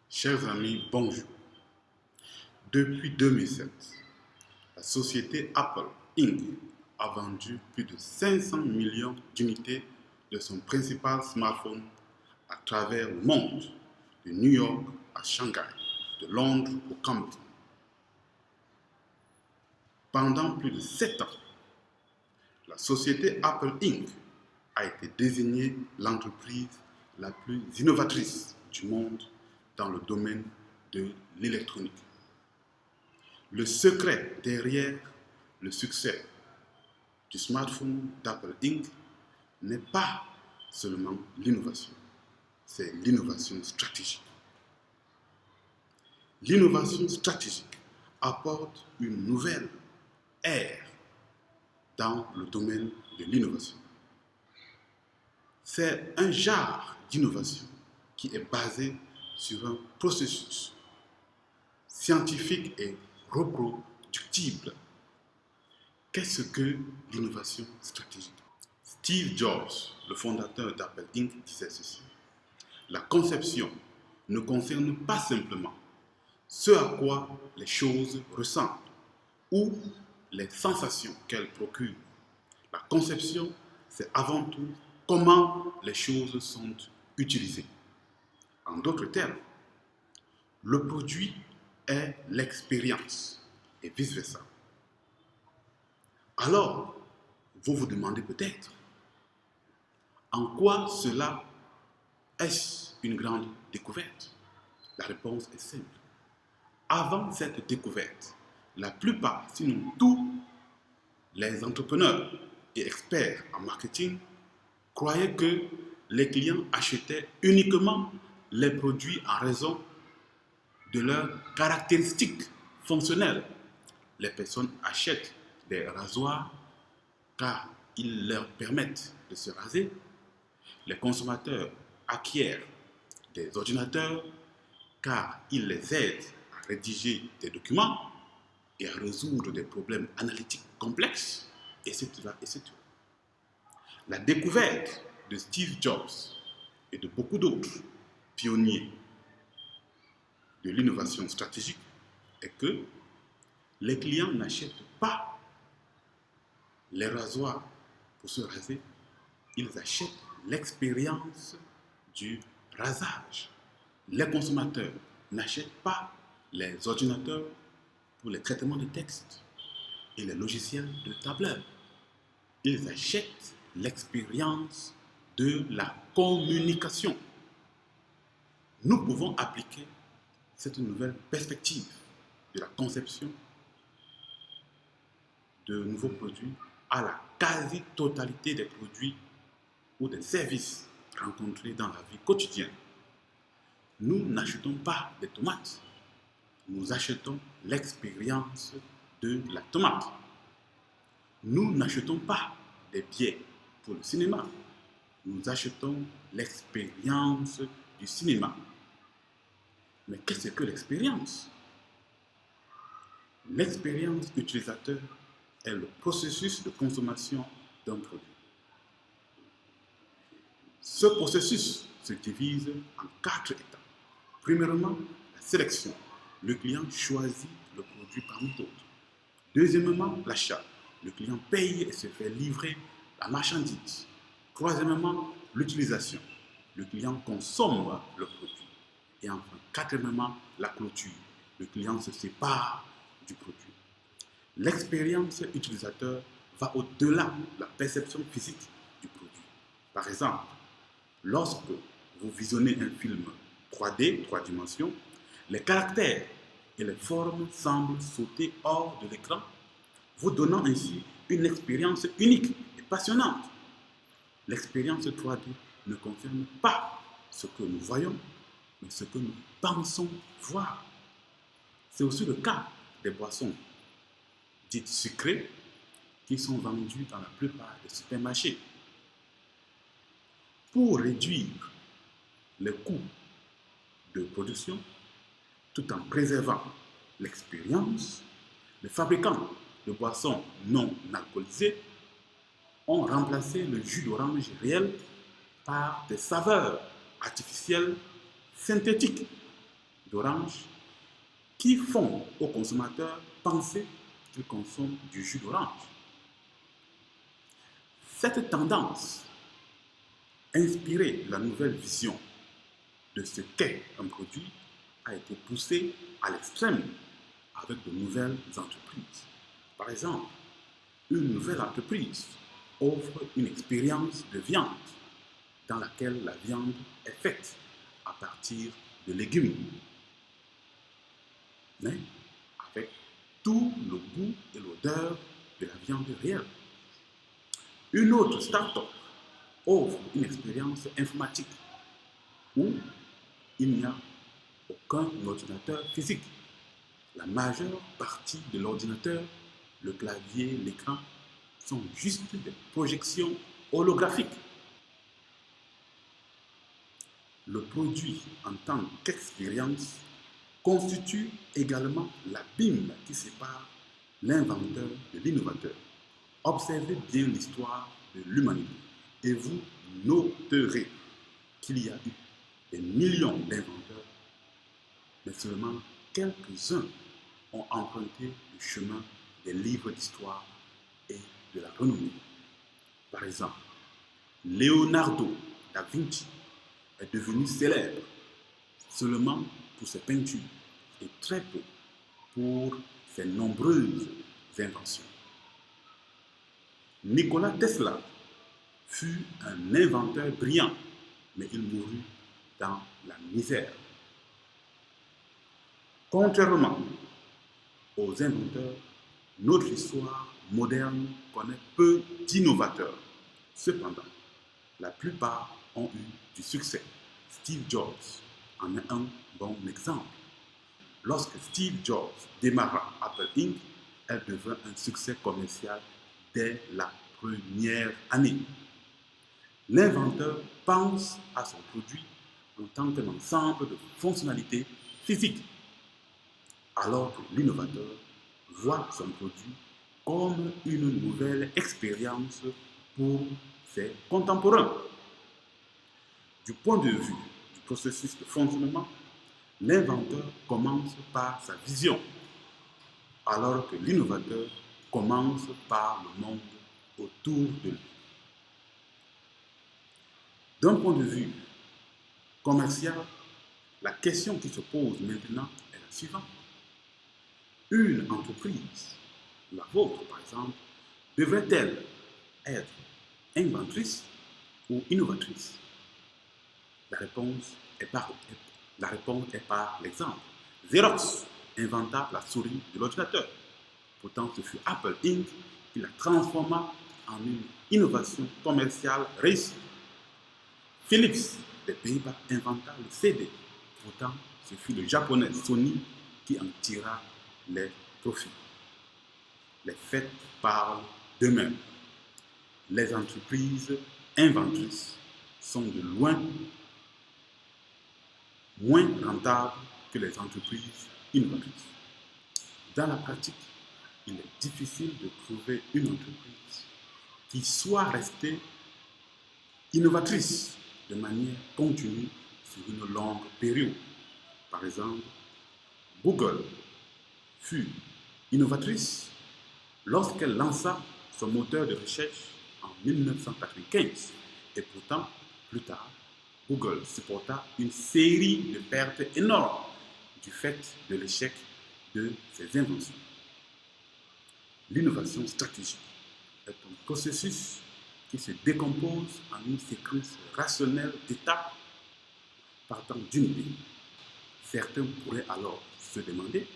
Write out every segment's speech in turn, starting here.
Chers amis, bonjour. Depuis 2007, la société Apple Inc. a vendu plus de 500 millions d'unités de son principal smartphone à travers le monde, de New York à Shanghai, de Londres au Cameroun. Pendant plus de 7 ans, la société Apple Inc. a été désignée l'entreprise la plus innovatrice du monde dans le domaine de l'électronique. Le secret derrière le succès du smartphone d'Apple Inc. n'est pas seulement l'innovation, c'est l'innovation stratégique. L'innovation stratégique apporte une nouvelle ère dans le domaine de l'innovation. C'est un genre d'innovation qui est basé sur un processus scientifique et reproductible. Qu'est-ce que l'innovation stratégique? Steve Jobs, le fondateur d'Apple Inc., disait ceci. La conception ne concerne pas simplement ce à quoi les choses ressemblent ou les sensations qu'elles procurent. La conception, c'est avant tout comment les choses sont utilisées. En d'autres termes, le produit est l'expérience et vice-versa. Alors, vous vous demandez peut-être, en quoi cela est-ce une grande découverte? La réponse est simple. Avant cette découverte, la plupart, sinon tous, les entrepreneurs et experts en marketing croyaient que les clients achetaient uniquement les produits en raison de leurs caractéristiques fonctionnelles. Les personnes achètent des rasoirs car ils leur permettent de se raser. Les consommateurs acquièrent des ordinateurs car ils les aident à rédiger des documents et à résoudre des problèmes analytiques complexes, etc., etc. La découverte de Steve Jobs et de beaucoup d'autres pionniers de l'innovation stratégique est que les clients n'achètent pas les rasoirs pour se raser, ils achètent l'expérience du rasage. Les consommateurs n'achètent pas les ordinateurs pour les traitements de texte et les logiciels de tableur. Ils achètent l'expérience de la communication. Nous pouvons appliquer cette nouvelle perspective de la conception de nouveaux produits à la quasi-totalité des produits ou des services rencontrés dans la vie quotidienne. Nous n'achetons pas des tomates, nous achetons l'expérience de la tomate. Nous n'achetons pas des billets pour le cinéma, nous achetons l'expérience du cinéma. Mais qu'est-ce que l'expérience? L'expérience utilisateur est le processus de consommation d'un produit. Ce processus se divise en 4 étapes. Premièrement, la sélection. Le client choisit le produit parmi d'autres. Deuxièmement, l'achat. Le client paye et se fait livrer la marchandise. Troisièmement, l'utilisation. Le client consomme le produit. Et enfin, quatrièmement, la clôture. Le client se sépare du produit. L'expérience utilisateur va au-delà de la perception physique du produit. Par exemple, lorsque vous visionnez un film 3D, 3 dimensions, les caractères et les formes semblent sauter hors de l'écran, vous donnant ainsi une expérience unique et passionnante. L'expérience 3D ne concerne pas ce que nous voyons, mais ce que nous pensons voir. C'est aussi le cas des boissons dites sucrées qui sont vendues dans la plupart des supermarchés. Pour réduire les coûts de production tout en préservant l'expérience, les fabricants de boissons non alcoolisées ont remplacé le jus d'orange réel par des saveurs artificielles synthétiques. d'orange qui font aux consommateurs penser qu'ils consomment du jus d'orange. Cette tendance, inspirée de la nouvelle vision de ce qu'est un produit, a été poussée à l'extrême avec de nouvelles entreprises. Par exemple, une nouvelle entreprise offre une expérience de viande dans laquelle la viande est faite à partir de légumes, mais avec tout le goût et l'odeur de la viande réelle. Une autre start-up offre une expérience informatique où il n'y a aucun ordinateur physique. La majeure partie de l'ordinateur, le clavier, l'écran, sont juste des projections holographiques. Le produit en tant qu'expérience constitue également l'abîme qui sépare l'inventeur de l'innovateur. Observez bien l'histoire de l'humanité et vous noterez qu'il y a eu des millions d'inventeurs, mais seulement quelques-uns ont emprunté le chemin des livres d'histoire et de la renommée. Par exemple, Leonardo da Vinci est devenu célèbre seulement pour ses peintures et très peu pour ses nombreuses inventions. Nikola Tesla fut un inventeur brillant, mais il mourut dans la misère. Contrairement aux inventeurs, notre histoire moderne connaît peu d'innovateurs. Cependant, la plupart ont eu du succès. Steve Jobs en est un bon exemple. Lorsque Steve Jobs démarra Apple Inc., elle devint un succès commercial dès la première année. L'inventeur pense à son produit en tant qu'un ensemble de fonctionnalités physiques, alors que l'innovateur voit son produit comme une nouvelle expérience pour ses contemporains. Du point de vue du processus de fonctionnement, l'inventeur commence par sa vision, alors que l'innovateur commence par le monde autour de lui. D'un point de vue commercial, la question qui se pose maintenant est la suivante. Une entreprise, la vôtre par exemple, devrait-elle être inventrice ou innovatrice? La réponse est par l'exemple. Xerox inventa la souris de l'ordinateur. Pourtant, ce fut Apple Inc. qui la transforma en une innovation commerciale réussie. Philips des Pays-Bas inventa le CD. Pourtant, ce fut le japonais Sony qui en tira les profits. Les faits parlent d'eux-mêmes. Les entreprises inventrices sont de loin moins rentables que les entreprises innovatrices. Dans la pratique, il est difficile de trouver une entreprise qui soit restée innovatrice de manière continue sur une longue période. Par exemple, Google fut innovatrice lorsqu'elle lança son moteur de recherche en 1995 et pourtant, plus tard, Google supporta une série de pertes énormes du fait de l'échec de ses inventions. L'innovation stratégique est un processus qui se décompose en une séquence rationnelle d'étapes partant d'une idée. Certains pourraient alors se demander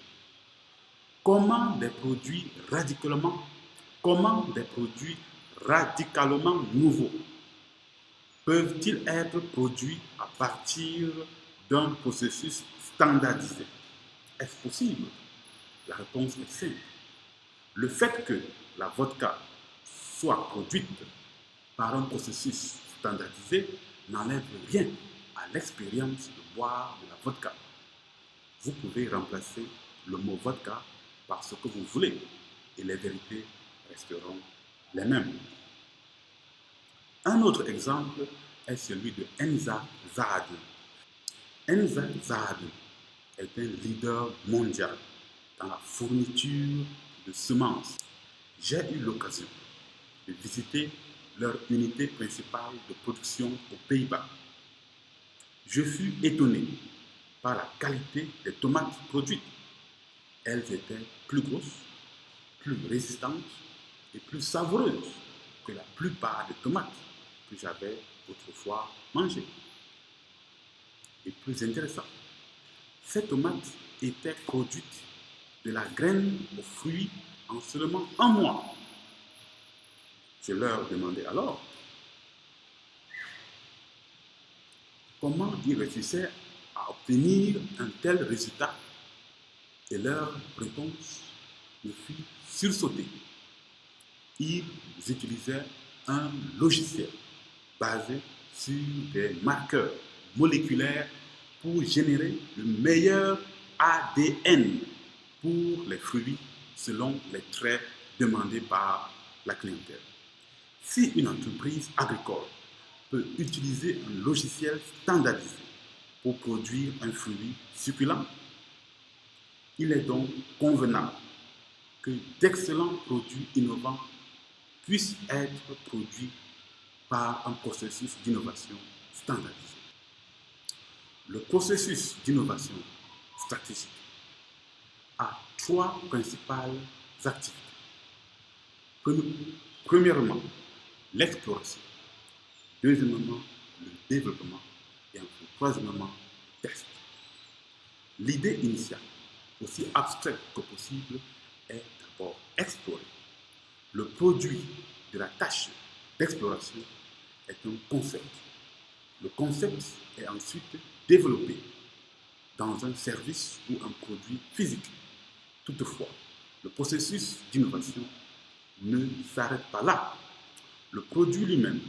comment des produits radicalement nouveaux peuvent-ils être produits à partir d'un processus standardisé? Est-ce possible? La réponse est simple. Le fait que la vodka soit produite par un processus standardisé n'enlève rien à l'expérience de boire de la vodka. Vous pouvez remplacer le mot vodka par ce que vous voulez et les vérités resteront les mêmes. Un autre exemple est celui de Enza Zahadin. Enza Zahadin est un leader mondial dans la fourniture de semences. J'ai eu l'occasion de visiter leur unité principale de production aux Pays-Bas. Je fus étonné par la qualité des tomates produites. Elles étaient plus grosses, plus résistantes et plus savoureuses que la plupart des tomates que j'avais autrefois mangées. Et plus intéressant, ces tomates étaient produites de la graine au fruit en seulement un mois. Je leur demandais alors comment ils réussissaient à obtenir un tel résultat et leur réponse me fit sursauter. Ils utilisaient un logiciel basé sur des marqueurs moléculaires pour générer le meilleur ADN pour les fruits selon les traits demandés par la clientèle. Si une entreprise agricole peut utiliser un logiciel standardisé pour produire un fruit succulent, il est donc convenable que d'excellents produits innovants puissent être produits par un processus d'innovation standardisé. Le processus d'innovation stratégique a trois principales activités. Premièrement, l'exploration. Deuxièmement, le développement. Et enfin, troisièmement, test. L'idée initiale, aussi abstraite que possible, est d'abord explorer. Le produit de la tâche d'exploration est un concept. Le concept est ensuite développé dans un service ou un produit physique. Toutefois, le processus d'innovation ne s'arrête pas là. Le produit lui-même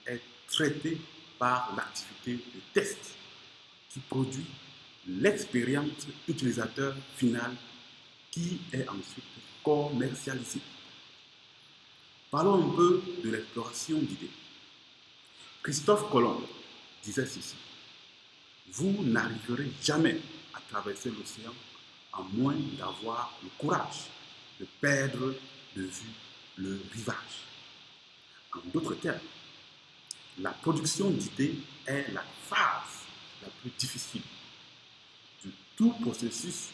est traité par l'activité de test qui produit l'expérience utilisateur finale qui est ensuite commercialisée. Parlons un peu de l'exploration d'idées. Christophe Colomb disait ceci: vous n'arriverez jamais à traverser l'océan à moins d'avoir le courage de perdre de vue le rivage. En d'autres termes, la production d'idées est la phase la plus difficile de tout processus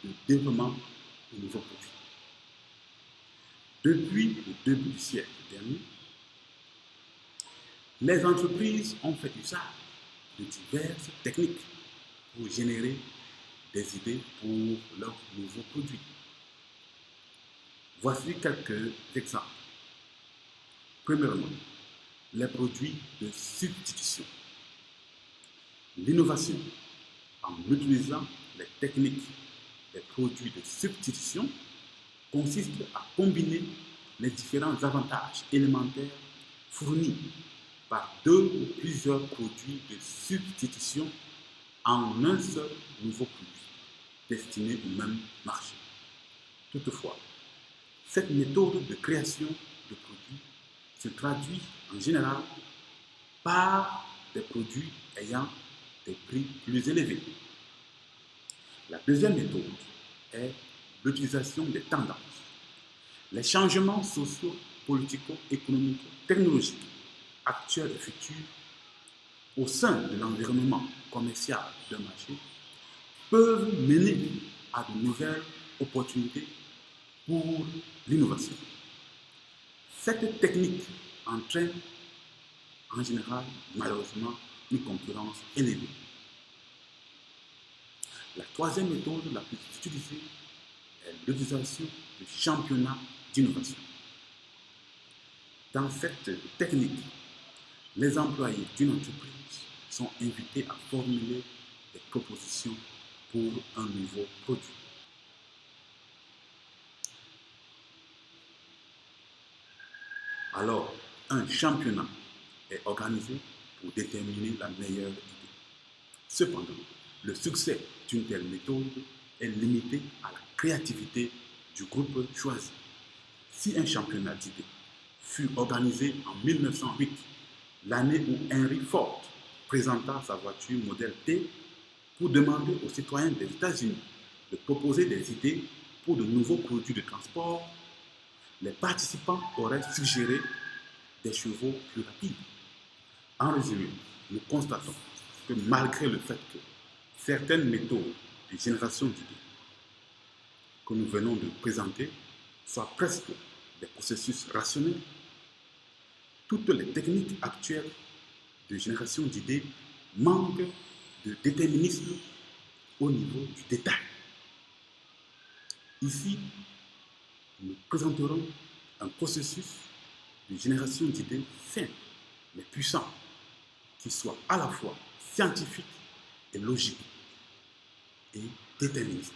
de développement de nouveaux produits. Depuis le début du siècle dernier, les entreprises ont fait usage de diverses techniques pour générer des idées pour leurs nouveaux produits. Voici quelques exemples. Premièrement, les produits de substitution. L'innovation en utilisant les techniques des produits de substitution consiste à combiner les différents avantages élémentaires fournis par deux ou plusieurs produits de substitution en un seul nouveau produit destiné au même marché. Toutefois, cette méthode de création de produits se traduit en général par des produits ayant des prix plus élevés. La deuxième méthode est l'utilisation des tendances. Les changements sociaux, politico, économiques, technologiques, actuels et futurs au sein de l'environnement commercial d'un marché peuvent mener à de nouvelles opportunités pour l'innovation. Cette technique entraîne en général, malheureusement, une concurrence élevée. La troisième méthode la plus utilisée est l'utilisation du championnat d'innovation. Dans cette technique, les employés d'une entreprise sont invités à formuler des propositions pour un nouveau produit. Alors, un championnat est organisé pour déterminer la meilleure idée. Cependant, le succès d'une telle méthode est limité à la créativité du groupe choisi. Si un championnat d'idées fut organisé en 1908, l'année où Henry Ford présenta sa voiture modèle T, pour demander aux citoyens des États-Unis de proposer des idées pour de nouveaux produits de transport, les participants auraient suggéré des chevaux plus rapides. En résumé, nous constatons que malgré le fait que certaines méthodes de génération d'idées que nous venons de présenter soient presque des processus rationnels, toutes les techniques actuelles de génération d'idées manquent de déterminisme au niveau du détail. Ici, nous présenterons un processus de génération d'idées simple mais puissant, qui soit à la fois scientifique et logique et déterministe.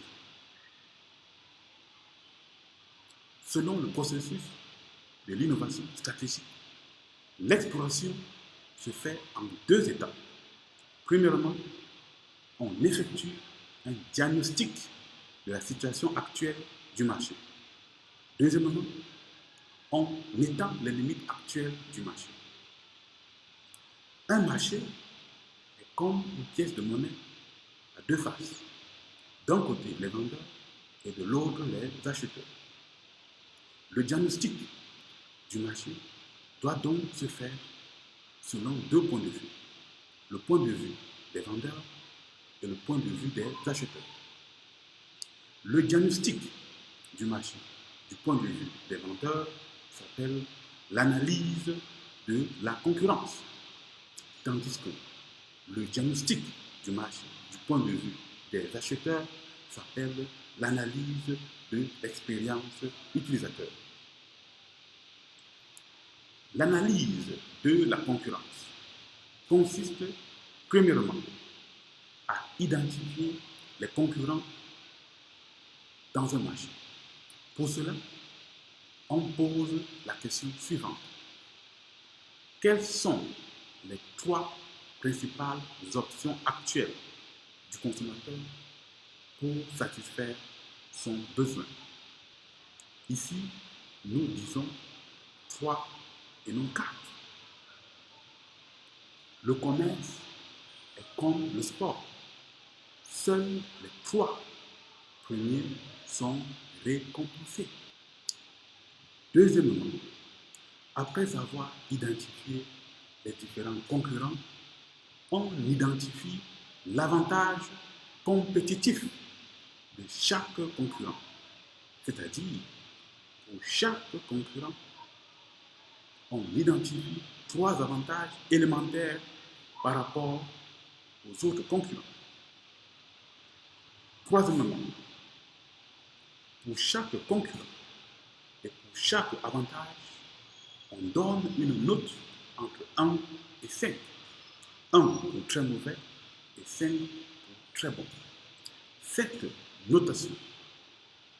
Selon le processus de l'innovation stratégique, l'exploration se fait en deux étapes. Premièrement, on effectue un diagnostic de la situation actuelle du marché. Deuxièmement, on étend les limites actuelles du marché. Un marché est comme une pièce de monnaie à deux faces. D'un côté, les vendeurs et de l'autre, les acheteurs. Le diagnostic du marché doit donc se faire selon deux points de vue. Le point de vue des vendeurs et le point de vue des acheteurs. Le diagnostic du marché du point de vue des vendeurs s'appelle l'analyse de la concurrence, tandis que le diagnostic du marché du point de vue des acheteurs s'appelle l'analyse de l'expérience utilisateur. L'analyse de la concurrence consiste premièrement à identifier les concurrents dans un marché. Pour cela, on pose la question suivante. Quelles sont les trois principales options actuelles du consommateur pour satisfaire son besoin? Ici, nous disons 3 et non 4. Le commerce est comme le sport. Seuls les 3 premiers sont récompensés. Deuxièmement, après avoir identifié les différents concurrents, on identifie l'avantage compétitif de chaque concurrent. C'est-à-dire, pour chaque concurrent, on identifie 3 avantages élémentaires par rapport aux autres concurrents. Troisièmement, pour chaque concurrent et pour chaque avantage, on donne une note entre 1 et 5. 1 pour très mauvais et 5 pour très bon. Cette notation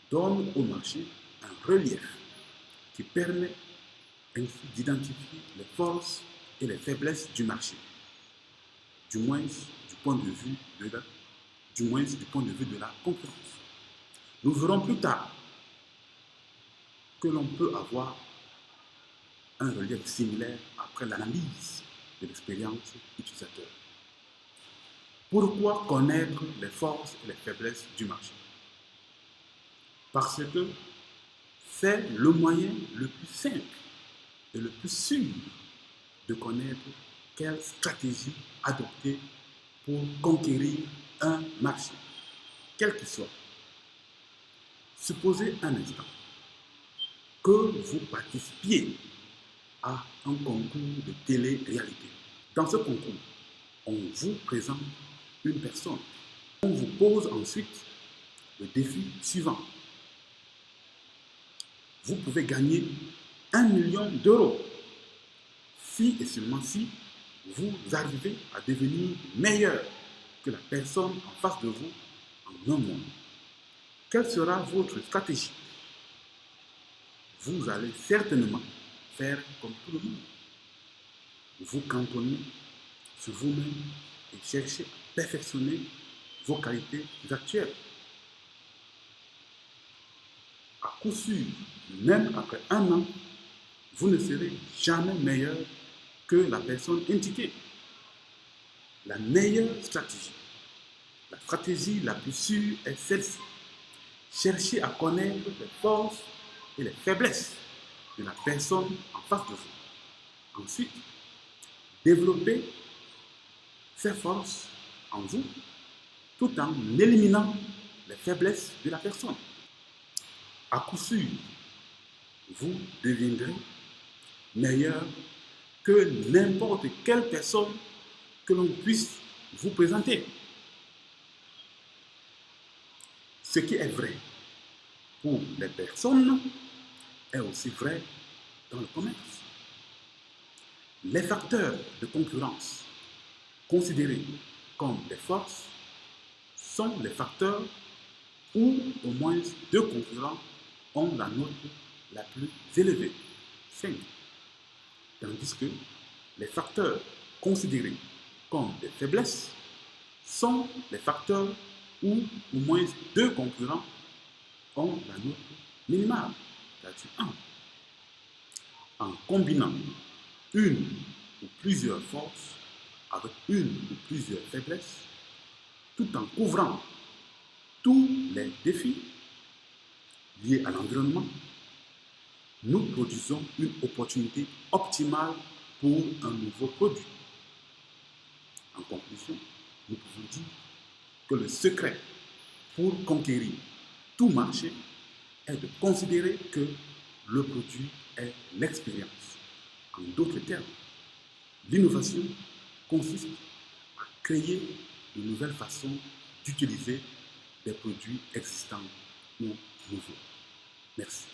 donne au marché un relief qui permet ainsi d'identifier les forces et les faiblesses du marché, du moins du point de vue de la concurrence. Nous verrons plus tard que l'on peut avoir un relief similaire après l'analyse de l'expérience utilisateur. Pourquoi connaître les forces et les faiblesses du marché? Parce que c'est le moyen le plus simple et le plus sûr de connaître quelle stratégie adopter pour conquérir un marché, quel qu'il soit. Supposez un instant que vous participiez à un concours de télé-réalité. Dans ce concours, on vous présente une personne. On vous pose ensuite le défi suivant. Vous pouvez gagner 1 million d'euros si et seulement si vous arrivez à devenir meilleur que la personne en face de vous en un mois. Quelle sera votre stratégie? Vous allez certainement faire comme tout le monde. Vous cantonner sur vous-même et chercher à perfectionner vos qualités actuelles. À coup sûr, même après 1 an, vous ne serez jamais meilleur que la personne indiquée. La meilleure stratégie La stratégie la plus sûre est celle-ci. Cherchez à connaître les forces et les faiblesses de la personne en face de vous. Ensuite, développez ces forces en vous tout en éliminant les faiblesses de la personne. À coup sûr, vous deviendrez meilleur que n'importe quelle personne que l'on puisse vous présenter. Ce qui est vrai pour les personnes est aussi vrai dans le commerce. Les facteurs de concurrence considérés comme des forces sont les facteurs où au moins deux concurrents ont la note la plus élevée, 5. Tandis que les facteurs considérés comme des faiblesses sont les facteurs où au moins deux concurrents ont la note minimale, c'est-à-dire 1. En combinant une ou plusieurs forces avec une ou plusieurs faiblesses, tout en couvrant tous les défis liés à l'environnement, nous produisons une opportunité optimale pour un nouveau produit. En conclusion, nous pouvons dire que le secret pour conquérir tout marché est de considérer que le produit est l'expérience. En d'autres termes, l'innovation consiste à créer de nouvelles façons d'utiliser des produits existants ou nouveaux. Merci.